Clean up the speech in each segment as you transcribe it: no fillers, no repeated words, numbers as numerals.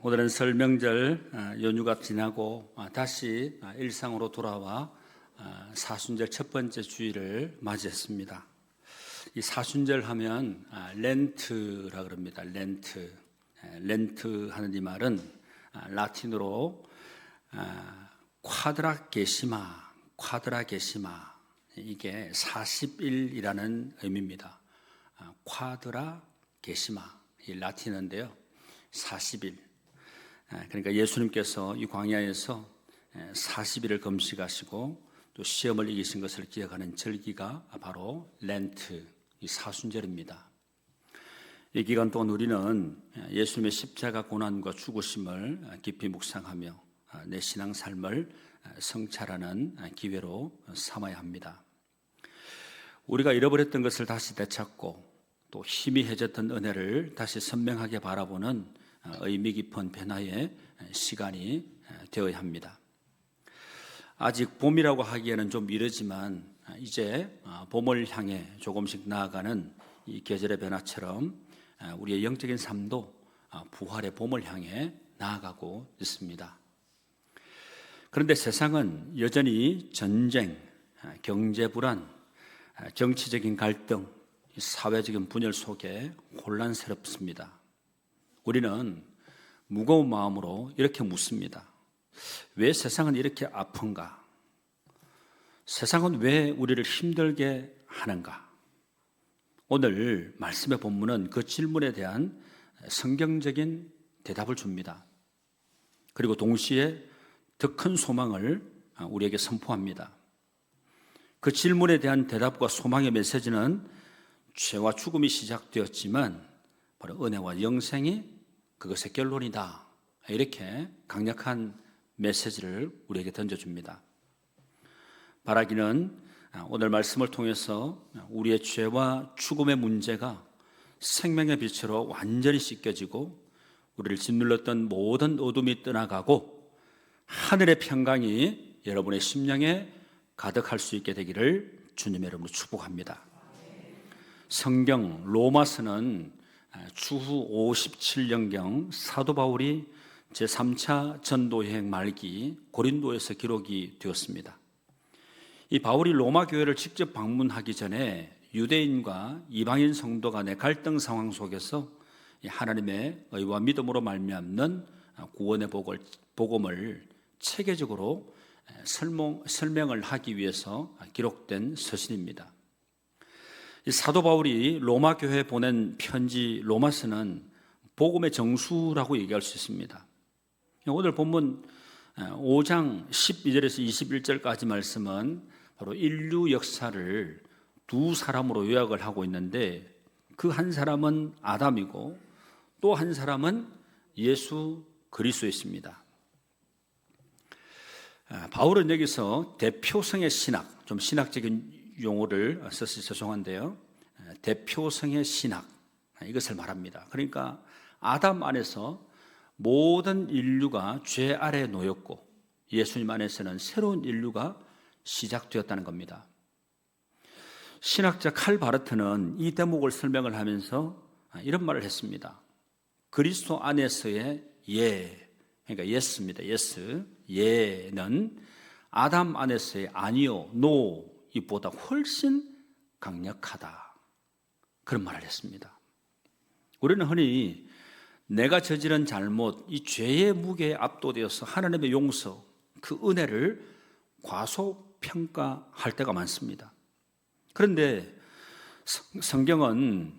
오늘은 설 명절 연휴가 지나고 다시 일상으로 돌아와 사순절 첫 번째 주일을 맞이했습니다. 이 사순절 하면 렌트라 그럽니다. 렌트 하는 이 말은 라틴어로 쿼드라게시마 이게 40일이라는 의미입니다. 쿼드라게시마 이 라틴어인데요. 40일. 그러니까 예수님께서 이 광야에서 40일을 금식하시고 또 시험을 이기신 것을 기억하는 절기가 바로 렌트, 이 사순절입니다. 이 기간 동안 우리는 예수님의 십자가 고난과 죽으심을 깊이 묵상하며 내 신앙 삶을 성찰하는 기회로 삼아야 합니다. 우리가 잃어버렸던 것을 다시 되찾고 또 희미해졌던 은혜를 다시 선명하게 바라보는 의미 깊은 변화의 시간이 되어야 합니다. 아직 봄이라고 하기에는 좀 이르지만 이제 봄을 향해 조금씩 나아가는 이 계절의 변화처럼 우리의 영적인 삶도 부활의 봄을 향해 나아가고 있습니다. 그런데 세상은 여전히 전쟁, 경제 불안, 정치적인 갈등, 사회적인 분열 속에 혼란스럽습니다. 우리는 무거운 마음으로 이렇게 묻습니다. 왜 세상은 이렇게 아픈가? 세상은 왜 우리를 힘들게 하는가? 오늘 말씀의 본문은 그 질문에 대한 성경적인 대답을 줍니다. 그리고 동시에 더 큰 소망을 우리에게 선포합니다. 그 질문에 대한 대답과 소망의 메시지는 죄와 죽음이 시작되었지만 바로 은혜와 영생이 그것의 결론이다. 이렇게 강력한 메시지를 우리에게 던져줍니다. 바라기는 오늘 말씀을 통해서 우리의 죄와 죽음의 문제가 생명의 빛으로 완전히 씻겨지고 우리를 짓눌렀던 모든 어둠이 떠나가고 하늘의 평강이 여러분의 심령에 가득할 수 있게 되기를 주님의 이름으로 축복합니다. 성경 로마서는 주후 57년경 사도 바울이 제3차 전도여행 말기 고린도에서 기록이 되었습니다. 이 바울이 로마 교회를 직접 방문하기 전에 유대인과 이방인 성도 간의 갈등 상황 속에서 하나님의 의와 믿음으로 말미암는 구원의 복음을 체계적으로 설명을 하기 위해서 기록된 서신입니다. 이 사도 바울이 로마 교회에 보낸 편지 로마서는 복음의 정수라고 얘기할 수 있습니다. 오늘 본문 5장 12절에서 21절까지 말씀은 바로 인류 역사를 두 사람으로 요약을 하고 있는데 그 한 사람은 아담이고 또 한 사람은 예수 그리스도였습니다. 바울은 여기서 대표성의 신학, 좀 신학적인 용어를 써서 죄송한데요. 대표성의 신학, 이것을 말합니다. 그러니까 아담 안에서 모든 인류가 죄 아래에 놓였고 예수님 안에서는 새로운 인류가 시작되었다는 겁니다. 신학자 칼 바르트는 이 대목을 설명을 하면서 이런 말을 했습니다. 그리스도 안에서의 그러니까 예스입니다. 예는 아담 안에서의 아니요, 이보다 훨씬 강력하다. 그런 말을 했습니다. 우리는 흔히 내가 저지른 잘못, 이 죄의 무게에 압도되어서 하나님의 용서, 그 은혜를 과소평가할 때가 많습니다. 그런데 성경은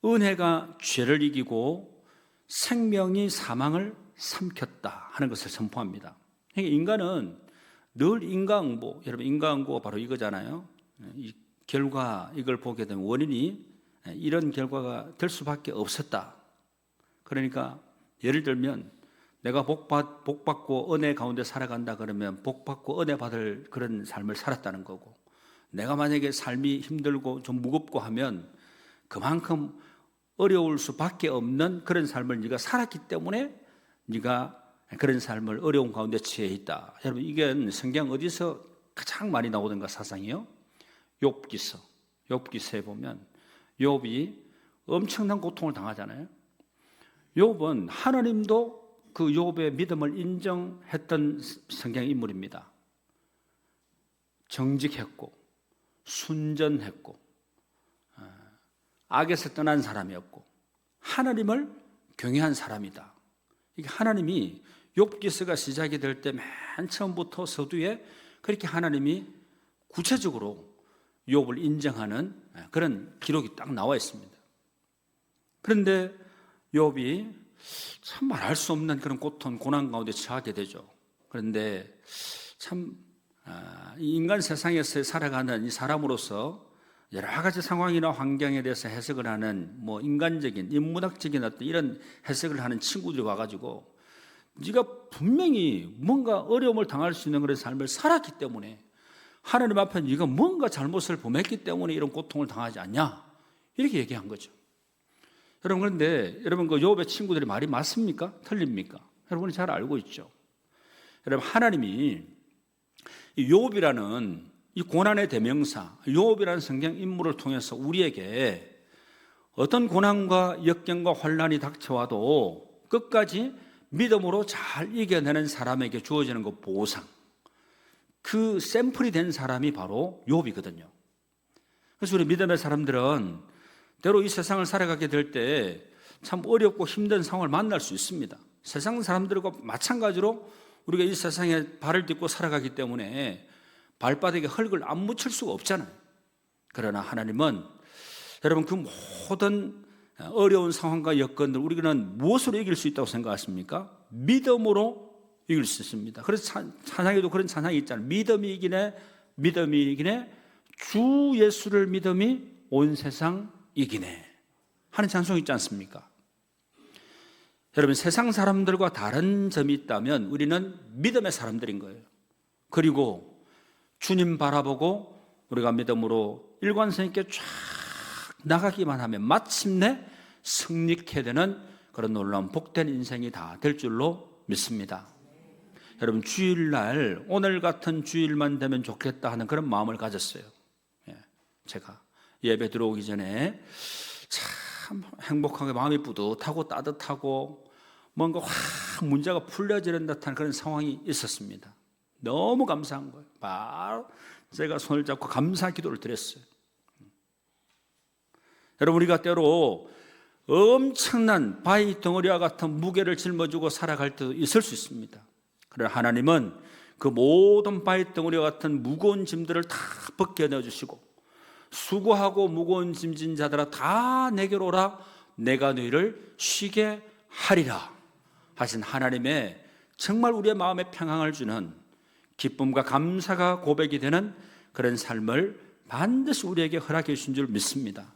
은혜가 죄를 이기고 생명이 사망을 삼켰다 하는 것을 선포합니다. 그러니까 인간은 늘 인과응보, 여러분 인과응보가 바로 이거잖아요. 이 결과, 이걸 보게 되면 원인이 이런 결과가 될 수밖에 없었다. 그러니까 예를 들면 내가 복받고 은혜 가운데 살아간다 그러면 복받고 은혜 받을 그런 삶을 살았다는 거고, 내가 만약에 삶이 힘들고 좀 무겁고 하면 그만큼 어려울 수밖에 없는 그런 삶을 네가 살았기 때문에 네가 그런 삶을 어려운 가운데 처해 있다. 여러분 이게 성경 어디서 가장 많이 나오던가 사상이요? 욥기서에 보면 욥이 엄청난 고통을 당하잖아요. 욥은 하나님도 그 욥의 믿음을 인정했던 성경 인물입니다. 정직했고 순전했고 악에서 떠난 사람이었고 하나님을 경외한 사람이다. 이게 하나님이 욥기서가 시작이 될 때 맨 처음부터 서두에 그렇게 하나님이 구체적으로 욥을 인정하는 그런 기록이 딱 나와 있습니다. 그런데 욥이 참 말할 수 없는 그런 고통, 고난 가운데 처하게 되죠. 그런데 참 이 인간 세상에서 살아가는 이 사람으로서 여러 가지 상황이나 환경에 대해서 해석을 하는 뭐 인간적인, 인문학적인 어떤 이런 해석을 하는 친구들이 와가지고 네가 분명히 뭔가 어려움을 당할 수 있는 그런 삶을 살았기 때문에 하나님 앞에 네가 뭔가 잘못을 범했기 때문에 이런 고통을 당하지 않냐 이렇게 얘기한 거죠. 여러분 그런데 여러분 그 욥의 친구들의 말이 맞습니까? 틀립니까? 여러분이 잘 알고 있죠. 여러분 하나님이 이 욥이라는 이 고난의 대명사 욥이라는 성경 인물을 통해서 우리에게 어떤 고난과 역경과 환난이 닥쳐와도 끝까지 믿음으로 잘 이겨내는 사람에게 주어지는 그 보상, 그 샘플이 된 사람이 바로 욥이거든요. 그래서 우리 믿음의 사람들은 때로 이 세상을 살아가게 될 때 참 어렵고 힘든 상황을 만날 수 있습니다. 세상 사람들과 마찬가지로 우리가 이 세상에 발을 딛고 살아가기 때문에 발바닥에 흙을 안 묻힐 수가 없잖아요. 그러나 하나님은 여러분 그 모든 어려운 상황과 여건들 우리는 무엇으로 이길 수 있다고 생각하십니까? 믿음으로 이길 수 있습니다. 그래서 찬양에도 그런 찬양이 있잖아요. 믿음이 이기네, 믿음이 이기네, 주 예수를 믿음이 온 세상 이기네 하는 찬송이 있지 않습니까? 여러분 세상 사람들과 다른 점이 있다면 우리는 믿음의 사람들인 거예요. 그리고 주님 바라보고 우리가 믿음으로 일관성 있게 쫙 나가기만 하면 마침내 승리케 되는 그런 놀라운 복된 인생이 다 될 줄로 믿습니다. 여러분 주일날 오늘 같은 주일만 되면 좋겠다 하는 그런 마음을 가졌어요. 제가 예배 들어오기 전에 참 행복하게 마음이 뿌듯하고 따뜻하고 뭔가 확 문제가 풀려지는 듯한 그런 상황이 있었습니다. 너무 감사한 거예요. 바로 제가 손을 잡고 감사 기도를 드렸어요. 여러분 우리가 때로 엄청난 바위 덩어리와 같은 무게를 짊어지고 살아갈 때도 있을 수 있습니다. 그러나 하나님은 그 모든 바위 덩어리와 같은 무거운 짐들을 다 벗겨내 주시고 수고하고 무거운 짐진 자들아 다 내게로 오라 내가 너희를 쉬게 하리라 하신 하나님의 정말 우리의 마음에 평안을 주는 기쁨과 감사가 고백이 되는 그런 삶을 반드시 우리에게 허락해 주신 줄 믿습니다.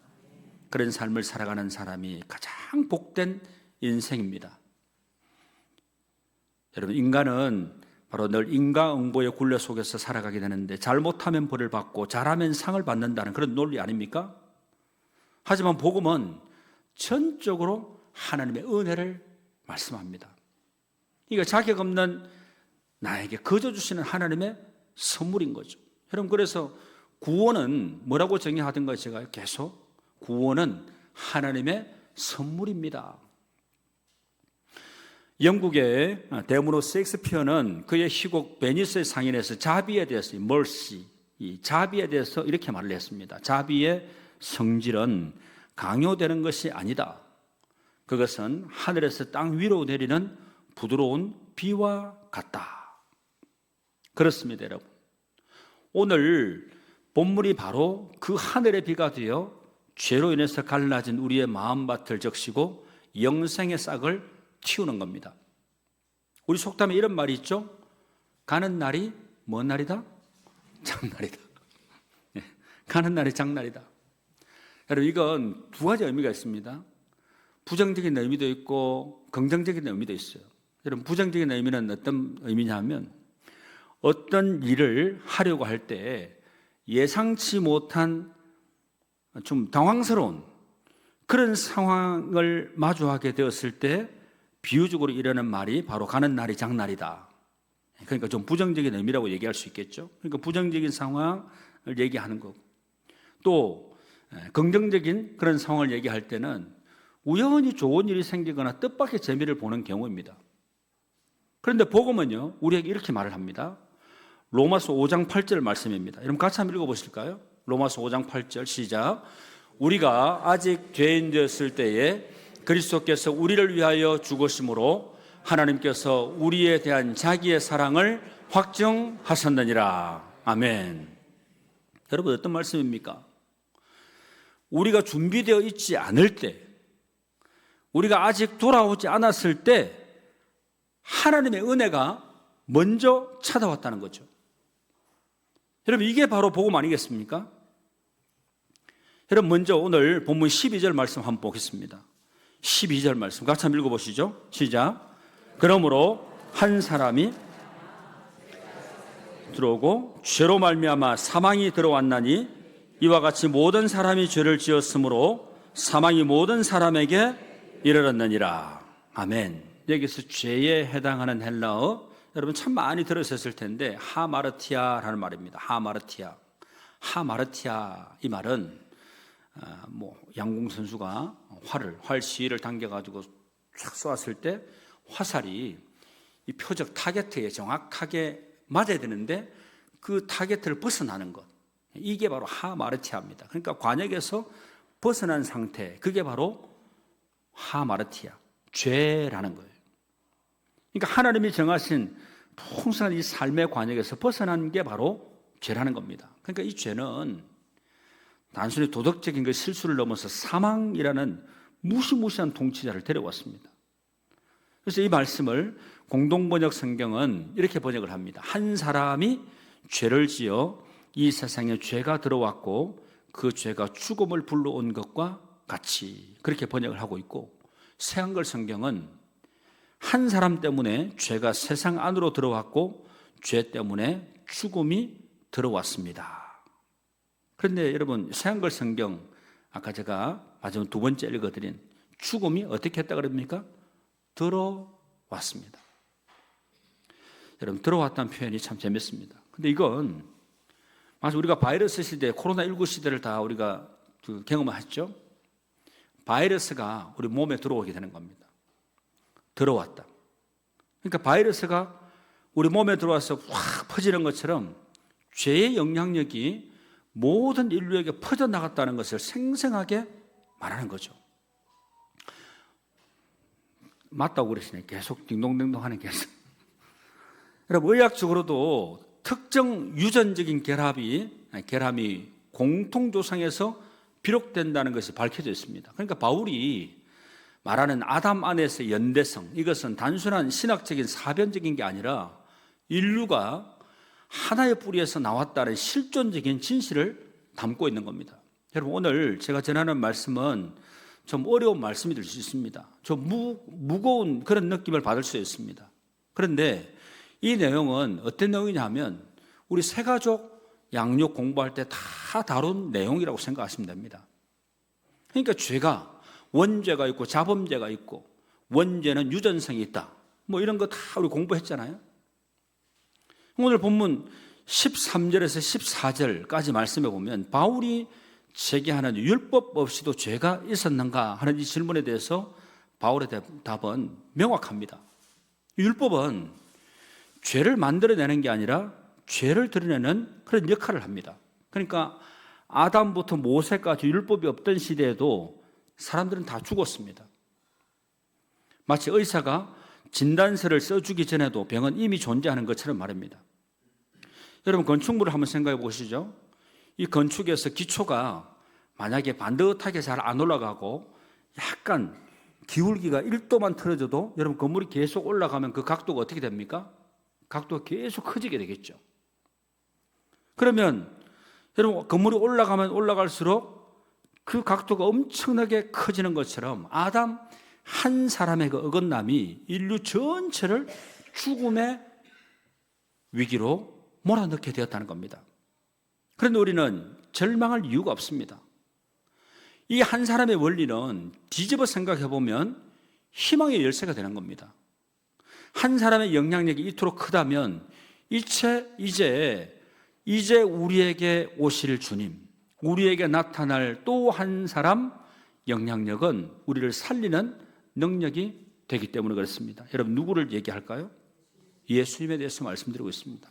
그런 삶을 살아가는 사람이 가장 복된 인생입니다. 여러분 인간은 바로 늘 인과응보의 굴레 속에서 살아가게 되는데 잘못하면 벌을 받고 잘하면 상을 받는다는 그런 논리 아닙니까? 하지만 복음은 전적으로 하나님의 은혜를 말씀합니다. 이거 자격 없는 나에게 거저 주시는 하나님의 선물인 거죠. 여러분 그래서 구원은 뭐라고 정의하던가 제가 계속 구원은 하나님의 선물입니다. 영국의 대문호 셰익스피어는 그의 희곡 베니스의 상인에서 자비에 대해서 mercy, 이 자비에 대해서 이렇게 말을 했습니다. 자비의 성질은 강요되는 것이 아니다. 그것은 하늘에서 땅 위로 내리는 부드러운 비와 같다. 그렇습니다, 여러분. 오늘 본문이 바로 그 하늘의 비가 되어 죄로 인해서 갈라진 우리의 마음밭을 적시고 영생의 싹을 틔우는 겁니다. 우리 속담에 이런 말이 있죠. 가는 날이 뭔 날이다? 장날이다. 가는 날이 장날이다. 여러분 이건 두 가지 의미가 있습니다. 부정적인 의미도 있고 긍정적인 의미도 있어요. 여러분 부정적인 의미는 어떤 의미냐면 어떤 일을 하려고 할 때 예상치 못한 좀 당황스러운 그런 상황을 마주하게 되었을 때 비유적으로 이러는 말이 바로 가는 날이 장날이다. 그러니까 좀 부정적인 의미라고 얘기할 수 있겠죠. 그러니까 부정적인 상황을 얘기하는 거고 또 긍정적인 그런 상황을 얘기할 때는 우연히 좋은 일이 생기거나 뜻밖의 재미를 보는 경우입니다. 그런데 복음은요, 우리에게 이렇게 말을 합니다. 로마서 5장 8절 말씀입니다. 여러분 같이 한번 읽어보실까요? 로마서 5장 8절 시작. 우리가 아직 죄인 되었을 때에 그리스도께서 우리를 위하여 죽으심으로 하나님께서 우리에 대한 자기의 사랑을 확증하셨느니라. 아멘. 여러분 어떤 말씀입니까? 우리가 준비되어 있지 않을 때, 우리가 아직 돌아오지 않았을 때 하나님의 은혜가 먼저 찾아왔다는 거죠. 여러분 이게 바로 복음 아니겠습니까? 여러분 먼저 오늘 본문 12절 말씀 한번 보겠습니다. 12절 말씀 같이 한번 읽어보시죠. 시작. 그러므로 한 사람이 들어오고 죄로 말미암아 사망이 들어왔나니 이와 같이 모든 사람이 죄를 지었으므로 사망이 모든 사람에게 이르렀느니라. 아멘. 여기서 죄에 해당하는 헬라어 여러분 참 많이 들으셨을 텐데 하마르티아라는 말입니다. 하마르티아. 하마르티아 이 말은 양궁 선수가 활 시위를 당겨가지고 쫙 쏘았을 때 화살이 이 표적 타겟에 정확하게 맞아야 되는데 그 타겟을 벗어나는 것. 이게 바로 하마르티아입니다. 그러니까 관역에서 벗어난 상태. 그게 바로 하마르티아. 죄라는 거예요. 그러니까 하나님이 정하신 풍성한 이 삶의 관역에서 벗어난 게 바로 죄라는 겁니다. 그러니까 이 죄는 단순히 도덕적인 그 실수를 넘어서 사망이라는 무시무시한 통치자를 데려왔습니다. 그래서 이 말씀을 공동번역 성경은 이렇게 번역을 합니다. 한 사람이 죄를 지어 이 세상에 죄가 들어왔고 그 죄가 죽음을 불러온 것과 같이 그렇게 번역을 하고 있고, 새한글 성경은 한 사람 때문에 죄가 세상 안으로 들어왔고 죄 때문에 죽음이 들어왔습니다. 그런데 여러분 새한글 성경 아까 제가 마지막 두 번째 읽어드린 죽음이 어떻게 했다 그럽니까? 들어왔습니다. 여러분 들어왔다는 표현이 참 재밌습니다. 근데 이건 마치 우리가 바이러스 시대, 코로나19 시대를 다 우리가 경험을 했죠. 바이러스가 우리 몸에 들어오게 되는 겁니다. 들어왔다. 그러니까 바이러스가 우리 몸에 들어와서 확 퍼지는 것처럼 죄의 영향력이 모든 인류에게 퍼져나갔다는 것을 생생하게 말하는 거죠. 맞다고 그러시네. 계속 딩동댕동 하는 계속. 여러분 의학적으로도 특정 유전적인 결함이 공통조상에서 비록된다는 것이 밝혀져 있습니다. 그러니까 바울이 말하는 아담 안에서 연대성, 이것은 단순한 신학적인 사변적인 게 아니라 인류가 하나의 뿌리에서 나왔다는 실존적인 진실을 담고 있는 겁니다. 여러분 오늘 제가 전하는 말씀은 좀 어려운 말씀이 될 수 있습니다. 좀 무거운 그런 느낌을 받을 수 있습니다. 그런데 이 내용은 어떤 내용이냐 하면 우리 새가족 양육 공부할 때 다 다룬 내용이라고 생각하시면 됩니다. 그러니까 죄가 원죄가 있고 자범죄가 있고 원죄는 유전성이 있다. 이런 거 다 우리 공부했잖아요. 오늘 본문 13절에서 14절까지 말씀해 보면 바울이 제기하는 율법 없이도 죄가 있었는가 하는 이 질문에 대해서 바울의 답은 명확합니다. 율법은 죄를 만들어내는 게 아니라 죄를 드러내는 그런 역할을 합니다. 그러니까 아담부터 모세까지 율법이 없던 시대에도 사람들은 다 죽었습니다. 마치 의사가 진단서를 써주기 전에도 병은 이미 존재하는 것처럼 말입니다. 여러분 건축물을 한번 생각해 보시죠. 이 건축에서 기초가 만약에 반듯하게 잘 안 올라가고 약간 기울기가 1도만 틀어져도 여러분 건물이 계속 올라가면 그 각도가 어떻게 됩니까? 각도가 계속 커지게 되겠죠. 그러면 여러분 건물이 올라가면 올라갈수록 그 각도가 엄청나게 커지는 것처럼 아담 한 사람의 그 어긋남이 인류 전체를 죽음의 위기로 몰아넣게 되었다는 겁니다. 그런데 우리는 절망할 이유가 없습니다. 이 한 사람의 원리는 뒤집어 생각해 보면 희망의 열쇠가 되는 겁니다. 한 사람의 영향력이 이토록 크다면 이제 우리에게 오실 주님, 우리에게 나타날 또 한 사람 영향력은 우리를 살리는 능력이 되기 때문에 그렇습니다. 여러분 누구를 얘기할까요? 예수님에 대해서 말씀드리고 있습니다.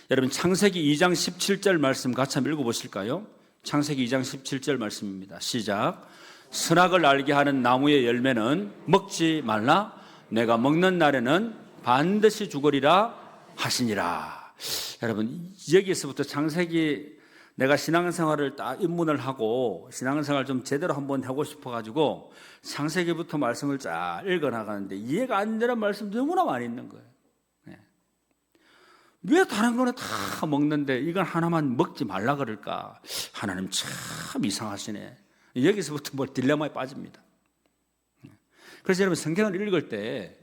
여러분 창세기 2장 17절 말씀 같이 한번 읽어보실까요? 창세기 2장 17절 말씀입니다. 시작. 선악을 알게 하는 나무의 열매는 먹지 말라. 내가 먹는 날에는 반드시 죽으리라 하시니라. 여러분 여기서부터 창세기 내가 신앙생활을 딱 입문을 하고 신앙생활 좀 제대로 한번 하고 싶어가지고 창세기부터 말씀을 쫙 읽어나가는데 이해가 안 되는 말씀 너무나 많이 있는 거예요. 왜 다른 거는 다 먹는데 이건 하나만 먹지 말라 그럴까? 하나님 참 이상하시네. 여기서부터 뭐 딜레마에 빠집니다. 그래서 여러분 성경을 읽을 때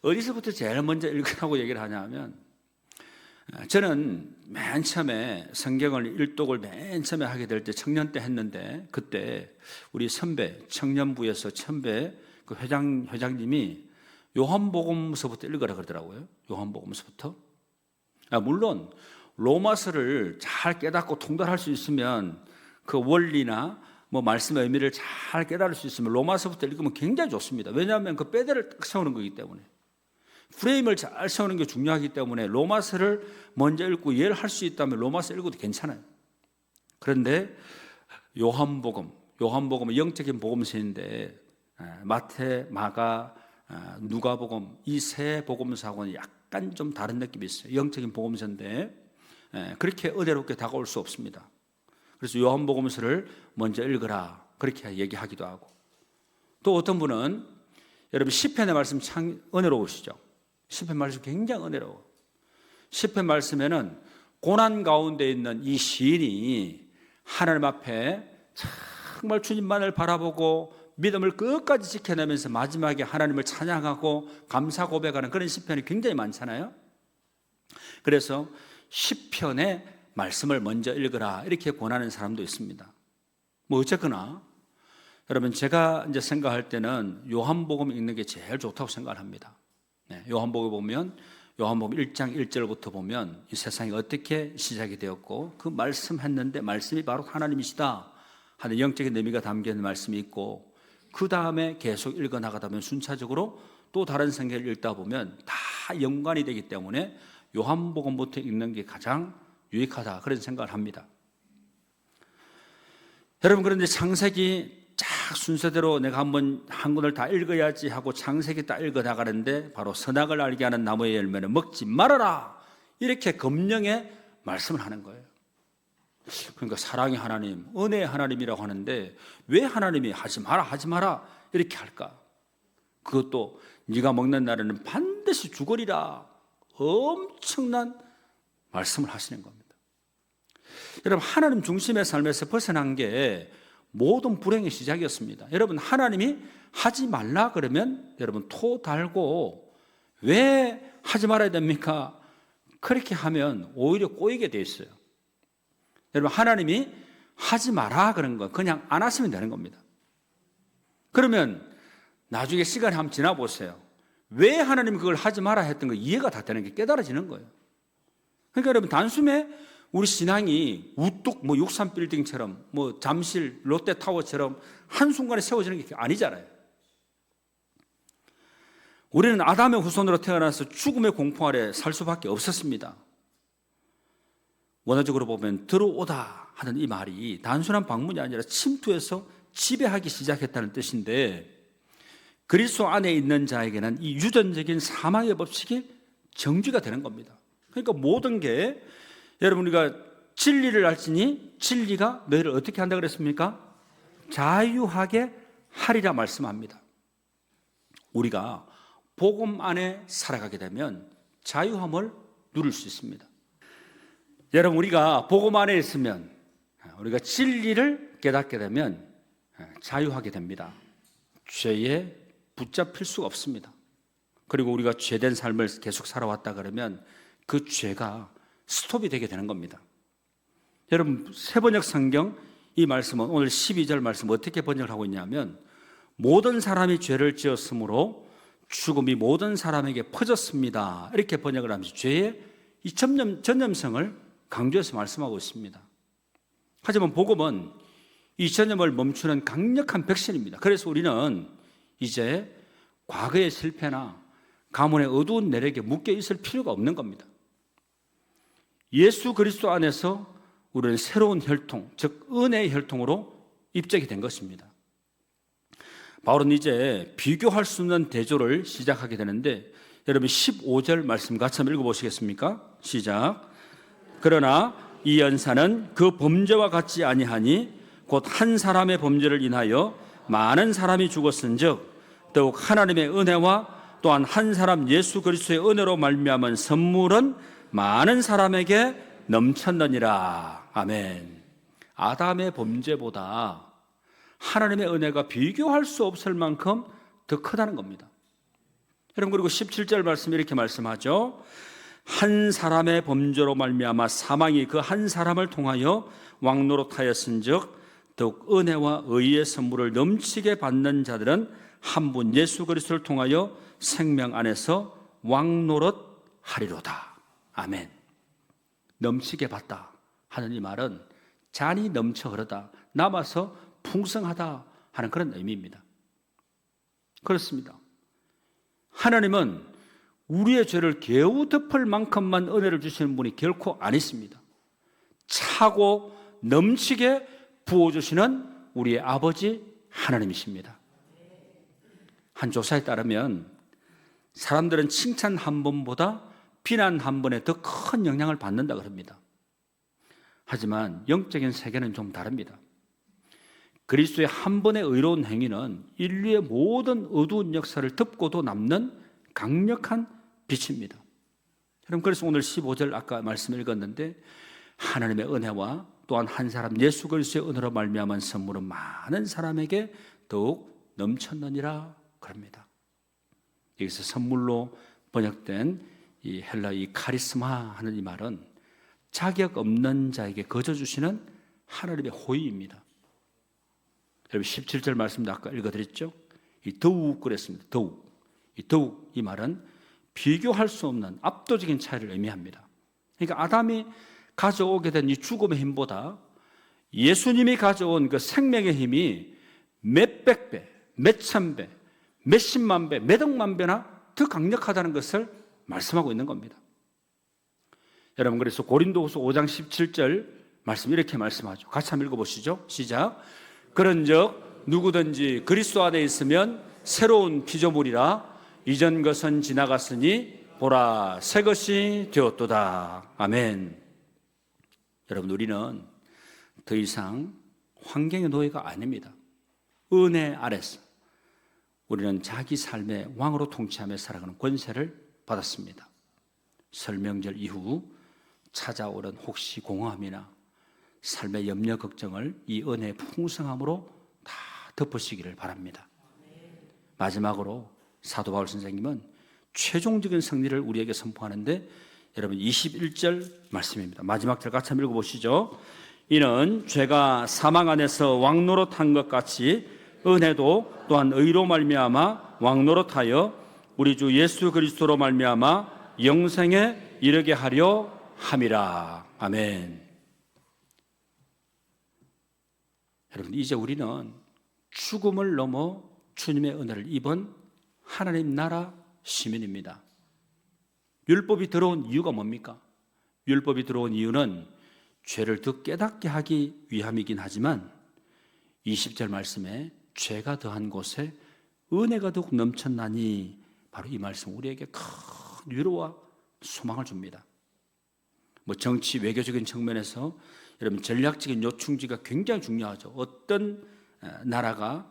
어디서부터 제일 먼저 읽으라고 얘기를 하냐면, 저는 맨 처음에 성경을 일독을 맨 처음에 하게 될 때 청년 때 했는데, 그때 우리 선배 청년부에서 선배 그 회장님이 요한복음서부터 읽으라 그러더라고요. 요한복음서부터. 물론 로마서를 잘 깨닫고 통달할 수 있으면 그 원리나 뭐 말씀의 의미를 잘 깨달을 수 있으면 로마서부터 읽으면 굉장히 좋습니다. 왜냐하면 그 뼈대를 딱 세우는 거기 때문에, 프레임을 잘 세우는 게 중요하기 때문에 로마서를 먼저 읽고 이해를 할 수 있다면 로마서 읽어도 괜찮아요. 그런데 요한복음은 영적인 복음서인데 마태, 마가, 누가복음 이 세 복음서하고는 약간 좀 다른 느낌이 있어요. 영적인 복음서인데 그렇게 은혜롭게 다가올 수 없습니다. 그래서 요한복음서를 먼저 읽으라 그렇게 얘기하기도 하고, 또 어떤 분은 여러분 시편의 말씀 참 은혜로우시죠. 시편 말씀 굉장히 은혜로워. 시편 말씀에는 고난 가운데 있는 이 시인이 하나님 앞에 정말 주님만을 바라보고 믿음을 끝까지 지켜내면서 마지막에 하나님을 찬양하고 감사 고백하는 그런 시편이 굉장히 많잖아요. 그래서 시편의 말씀을 먼저 읽으라 이렇게 권하는 사람도 있습니다. 뭐 어쨌거나 여러분 제가 이제 생각할 때는 요한복음 읽는 게 제일 좋다고 생각을 합니다. 요한복음 보면 요한복음 1장 1절부터 보면 이 세상이 어떻게 시작이 되었고 그 말씀했는데 말씀이 바로 하나님이시다 하는 영적인 의미가 담겨있는 말씀이 있고, 그 다음에 계속 읽어나가다 보면 순차적으로 또 다른 성경을 읽다 보면 다 연관이 되기 때문에 요한복음부터 읽는 게 가장 유익하다 그런 생각을 합니다. 여러분 그런데 창세기 쫙 순서대로 내가 한번 한 권을 다 읽어야지 하고 창세기 딱 읽어나가는데 바로 선악을 알게 하는 나무의 열매는 먹지 말아라 이렇게 검령의 말씀을 하는 거예요. 그러니까 사랑의 하나님, 은혜의 하나님이라고 하는데 왜 하나님이 하지 마라 이렇게 할까? 그것도 네가 먹는 날에는 반드시 죽으리라 엄청난 말씀을 하시는 겁니다. 여러분 하나님 중심의 삶에서 벗어난 게 모든 불행의 시작이었습니다. 여러분 하나님이 하지 말라 그러면 여러분 토 달고 왜 하지 말아야 됩니까? 그렇게 하면 오히려 꼬이게 돼 있어요. 여러분 하나님이 하지 마라 그런 거 그냥 안 하시면 되는 겁니다. 그러면 나중에 시간이 한번 지나보세요. 왜 하나님이 그걸 하지 마라 했던 거 이해가 다 되는 게 깨달아지는 거예요. 그러니까 여러분 단숨에 우리 신앙이 우뚝 63빌딩처럼 잠실 롯데타워처럼 한순간에 세워지는 게 아니잖아요. 우리는 아담의 후손으로 태어나서 죽음의 공포 아래 살 수밖에 없었습니다. 원어적으로 보면 들어오다 하는 이 말이 단순한 방문이 아니라 침투해서 지배하기 시작했다는 뜻인데, 그리스도 안에 있는 자에게는 이 유전적인 사망의 법칙이 정지가 되는 겁니다. 그러니까 모든 게 여러분 우리가 진리를 알지니 진리가 너희를 어떻게 한다 그랬습니까? 자유하게 하리라 말씀합니다. 우리가 복음 안에 살아가게 되면 자유함을 누릴 수 있습니다. 여러분 우리가 복음 안에 있으면 우리가 진리를 깨닫게 되면 자유하게 됩니다. 죄에 붙잡힐 수가 없습니다. 그리고 우리가 죄된 삶을 계속 살아왔다 그러면 그 죄가 스톱이 되게 되는 겁니다. 여러분 새번역 성경 이 말씀은 오늘 12절 말씀 어떻게 번역을 하고 있냐면, 모든 사람이 죄를 지었으므로 죽음이 모든 사람에게 퍼졌습니다 이렇게 번역을 하면서 죄의 이 전념성을 강조해서 말씀하고 있습니다. 하지만 복음은 이 전념을 멈추는 강력한 백신입니다. 그래서 우리는 이제 과거의 실패나 가문의 어두운 내력에 묶여 있을 필요가 없는 겁니다. 예수 그리스도 안에서 우리는 새로운 혈통, 즉 은혜의 혈통으로 입적이 된 것입니다. 바울은 이제 비교할 수 없는 대조를 시작하게 되는데, 여러분 15절 말씀 같이 한번 읽어보시겠습니까? 시작. 그러나 이 연사는 그 범죄와 같지 아니하니 곧 한 사람의 범죄를 인하여 많은 사람이 죽었은즉 더욱 하나님의 은혜와 또한 한 사람 예수 그리스도의 은혜로 말미암은 선물은 많은 사람에게 넘쳤느니라. 아멘. 아담의 범죄보다 하나님의 은혜가 비교할 수 없을 만큼 더 크다는 겁니다. 여러분, 그리고 17절 말씀 이렇게 말씀하죠. 한 사람의 범죄로 말미암아 사망이 그 한 사람을 통하여 왕노릇하였은즉 더욱 은혜와 의의 선물을 넘치게 받는 자들은 한 분 예수 그리스도를 통하여 생명 안에서 왕노릇하리로다. 아멘. 넘치게 받다 하는 이 말은 잔이 넘쳐 흐르다, 남아서 풍성하다 하는 그런 의미입니다. 그렇습니다. 하나님은 우리의 죄를 겨우 덮을 만큼만 은혜를 주시는 분이 결코 아니십니다. 차고 넘치게 부어주시는 우리의 아버지 하나님이십니다. 한 조사에 따르면 사람들은 칭찬 한 번보다 비난 한 번에 더 큰 영향을 받는다 그럽니다. 하지만 영적인 세계는 좀 다릅니다. 그리스도의 한 번의 의로운 행위는 인류의 모든 어두운 역사를 덮고도 남는 강력한 빛입니다. 여러분, 그래서 오늘 15절 아까 말씀 읽었는데 하나님의 은혜와 또한 한 사람 예수 그리스도의 은혜로 말미암은 선물은 많은 사람에게 더욱 넘쳤느니라 그럽니다. 여기서 선물로 번역된 이 헬라 이 카리스마 하는 이 말은 자격 없는 자에게 거저 주시는 하나님의 호의입니다. 여러분 17절 말씀도 아까 읽어드렸죠. 이 더욱 그랬습니다. 더욱 이 말은 비교할 수 없는 압도적인 차이를 의미합니다. 그러니까 아담이 가져오게 된 이 죽음의 힘보다 예수님이 가져온 그 생명의 힘이 몇백 배, 몇천 배, 몇십만 배, 몇억만 배나 더 강력하다는 것을 말씀하고 있는 겁니다. 여러분, 그래서 고린도후서 5장 17절 말씀 이렇게 말씀하죠. 같이 한번 읽어보시죠. 시작. 그런즉 누구든지 그리스도 안에 있으면 새로운 피조물이라 이전 것은 지나갔으니 보라 새 것이 되었도다. 아멘. 여러분, 우리는 더 이상 환경의 노예가 아닙니다. 은혜 아래서 우리는 자기 삶의 왕으로 통치하며 살아가는 권세를 받았습니다. 설명절 이후 찾아오는 혹시 공허함이나 삶의 염려 걱정을 이 은혜의 풍성함으로 다 덮으시기를 바랍니다. 마지막으로 사도 바울 선생님은 최종적인 승리를 우리에게 선포하는데, 여러분 21절 말씀입니다. 마지막 절 같이 한번 읽어보시죠. 이는 죄가 사망 안에서 왕노릇한 것 같이 은혜도 또한 의로 말미암아 왕노릇하여 우리 주 예수 그리스도로 말미암아 영생에 이르게 하려 함이라. 아멘. 여러분, 이제 우리는 죽음을 넘어 주님의 은혜를 입은 하나님 나라 시민입니다. 율법이 들어온 이유가 뭡니까? 율법이 들어온 이유는 죄를 더 깨닫게 하기 위함이긴 하지만 20절 말씀에 죄가 더한 곳에 은혜가 더욱 넘쳤나니, 바로 이 말씀 우리에게 큰 위로와 소망을 줍니다. 정치 외교적인 측면에서 여러분 전략적인 요충지가 굉장히 중요하죠. 어떤 나라가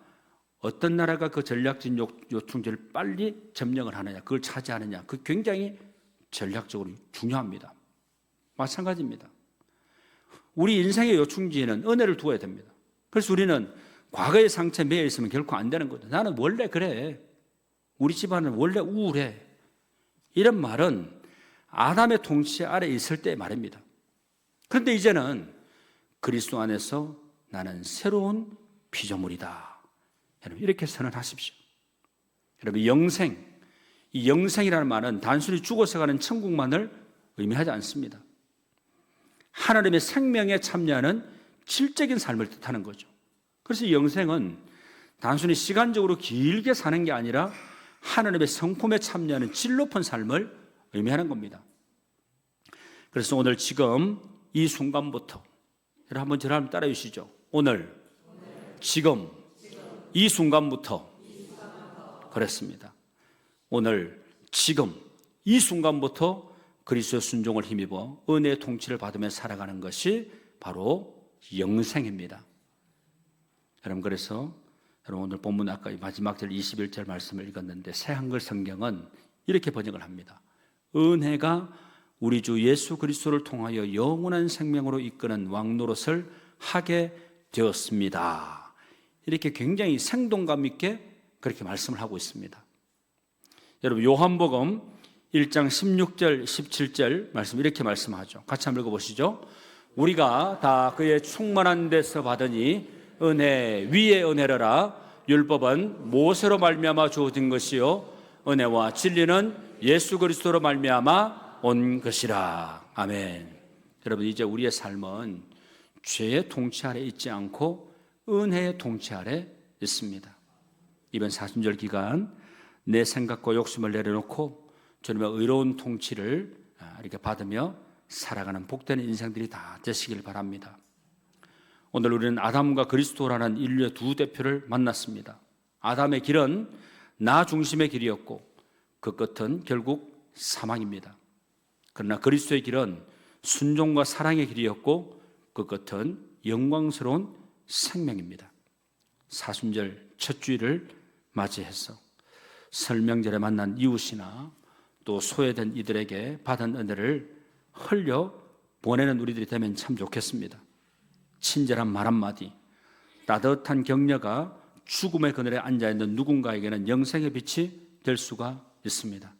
그 전략적인 요충지를 빨리 점령을 하느냐, 그걸 차지하느냐, 그 굉장히 전략적으로 중요합니다. 마찬가지입니다. 우리 인생의 요충지에는 은혜를 두어야 됩니다. 그래서 우리는 과거의 상처에 매여 있으면 결코 안 되는 거죠. 나는 원래 그래, 우리 집안은 원래 우울해, 이런 말은 아담의 통치 아래 있을 때의 말입니다. 그런데 이제는 그리스도 안에서 나는 새로운 피조물이다. 여러분, 이렇게 선언하십시오. 여러분, 이 영생이라는 말은 단순히 죽어서 가는 천국만을 의미하지 않습니다. 하나님의 생명에 참여하는 질적인 삶을 뜻하는 거죠. 그래서 이 영생은 단순히 시간적으로 길게 사는 게 아니라 하나님의 성품에 참여하는 질 높은 삶을 의미하는 겁니다. 그래서 오늘 지금 이 순간부터, 여러분 한번 저를 한번 따라해 주시죠. 오늘 지금 이 순간부터. 그렇습니다. 오늘 지금 이 순간부터 그리스도의 순종을 힘입어 은혜의 통치를 받으며 살아가는 것이 바로 영생입니다. 여러분, 그래서 여러분 오늘 본문 아까 마지막 절 21절 말씀을 읽었는데 새 한글 성경은 이렇게 번역을 합니다. 은혜가 우리 주 예수 그리스도를 통하여 영원한 생명으로 이끄는 왕노릇을 하게 되었습니다. 이렇게 굉장히 생동감 있게 그렇게 말씀을 하고 있습니다. 여러분, 요한복음 1장 16절 17절 말씀 이렇게 말씀하죠. 같이 한번 읽어보시죠. 우리가 다 그의 충만한 데서 받으니 은혜 위에 은혜로라. 율법은 모세로 말미암아 주어진 것이요 은혜와 진리는 예수 그리스도로 말미암아 온 것이라. 아멘. 여러분, 이제 우리의 삶은 죄의 통치 아래 있지 않고 은혜의 통치 아래 있습니다. 이번 사순절 기간 내 생각과 욕심을 내려놓고 주님의 의로운 통치를 이렇게 받으며 살아가는 복된 인생들이 다 되시길 바랍니다. 오늘 우리는 아담과 그리스도라는 인류의 두 대표를 만났습니다. 아담의 길은 나 중심의 길이었고 그 끝은 결국 사망입니다. 그러나 그리스도의 길은 순종과 사랑의 길이었고 그 끝은 영광스러운 생명입니다. 사순절 첫 주일을 맞이해서 설명절에 만난 이웃이나 또 소외된 이들에게 받은 은혜를 흘려 보내는 우리들이 되면 참 좋겠습니다. 친절한 말 한마디, 따뜻한 격려가 죽음의 그늘에 앉아있는 누군가에게는 영생의 빛이 될 수가 있습니다.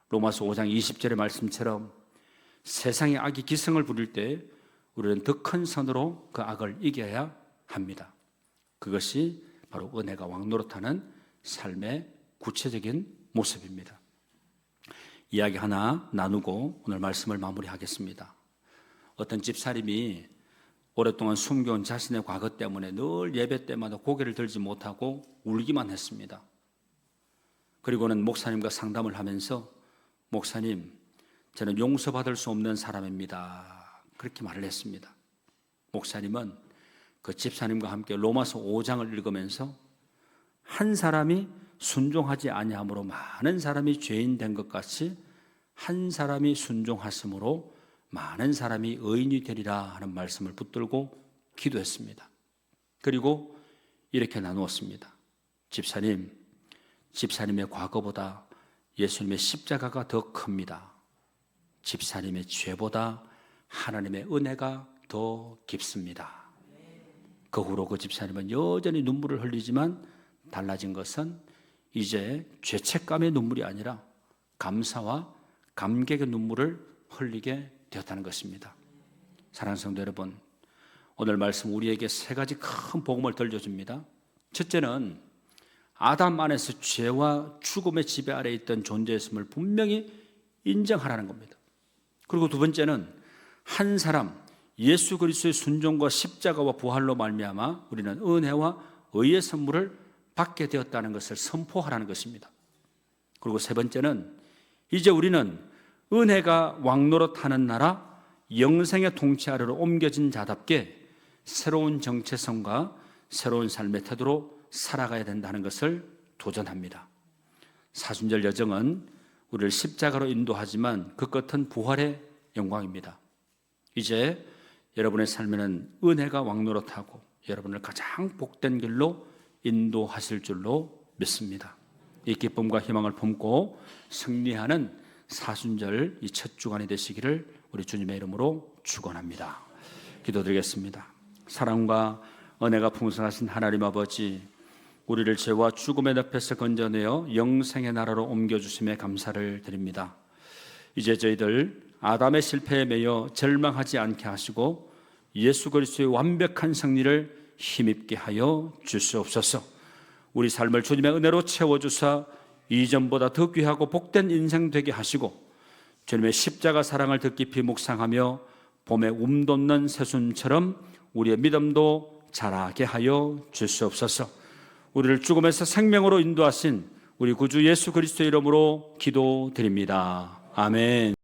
로마서 5장 20절의 말씀처럼 세상의 악이 기승을 부릴 때 우리는 더 큰 선으로 그 악을 이겨야 합니다. 그것이 바로 은혜가 왕노릇하는 삶의 구체적인 모습입니다. 이야기 하나 나누고 오늘 말씀을 마무리하겠습니다. 어떤 집사님이 오랫동안 숨겨온 자신의 과거 때문에 늘 예배 때마다 고개를 들지 못하고 울기만 했습니다. 그리고는 목사님과 상담을 하면서 목사님, 저는 용서받을 수 없는 사람입니다. 그렇게 말을 했습니다. 목사님은 그 집사님과 함께 로마서 5장을 읽으면서 한 사람이 순종하지 아니함으로 많은 사람이 죄인 된 것 같이 한 사람이 순종하심으로 많은 사람이 의인이 되리라 하는 말씀을 붙들고 기도했습니다. 그리고 이렇게 나누었습니다. 집사님, 집사님의 과거보다 예수님의 십자가가 더 큽니다. 집사님의 죄보다 하나님의 은혜가 더 깊습니다. 그 후로 그 집사님은 여전히 눈물을 흘리지만 달라진 것은 이제 죄책감의 눈물이 아니라 감사와 감격의 눈물을 흘리게 되었다는 것입니다. 사랑하는 성도 여러분, 오늘 말씀 우리에게 세 가지 큰 복음을 들려줍니다. 첫째는 아담 안에서 죄와 죽음의 지배 아래 있던 존재였음을 분명히 인정하라는 겁니다. 그리고 두 번째는 한 사람 예수 그리스도의 순종과 십자가와 부활로 말미암아 우리는 은혜와 의의 선물을 받게 되었다는 것을 선포하라는 것입니다. 그리고 세 번째는 이제 우리는 은혜가 왕노릇하는 나라 영생의 통치 아래로 옮겨진 자답게 새로운 정체성과 새로운 삶의 태도로 살아가야 된다는 것을 도전합니다. 사순절 여정은 우리를 십자가로 인도하지만 그 끝은 부활의 영광입니다. 이제 여러분의 삶에는 은혜가 왕노릇하고 여러분을 가장 복된 길로 인도하실 줄로 믿습니다. 이 기쁨과 희망을 품고 승리하는 사순절 이 첫 주간이 되시기를 우리 주님의 이름으로 축원합니다. 기도드리겠습니다. 사랑과 은혜가 풍성하신 하나님 아버지, 우리를 죄와 죽음의 늪에서 건져내어 영생의 나라로 옮겨주심에 감사를 드립니다. 이제 저희들 아담의 실패에 매여 절망하지 않게 하시고 예수 그리스도의 완벽한 승리를 힘입게 하여 주시옵소서. 우리 삶을 주님의 은혜로 채워주사 이전보다 더 귀하고 복된 인생 되게 하시고 주님의 십자가 사랑을 더 깊이 묵상하며 봄에 돋는 새순처럼 우리의 믿음도 자라게 하여 주시옵소서. 우리를 죽음에서 생명으로 인도하신 우리 구주 예수 그리스도의 이름으로 기도드립니다. 아멘.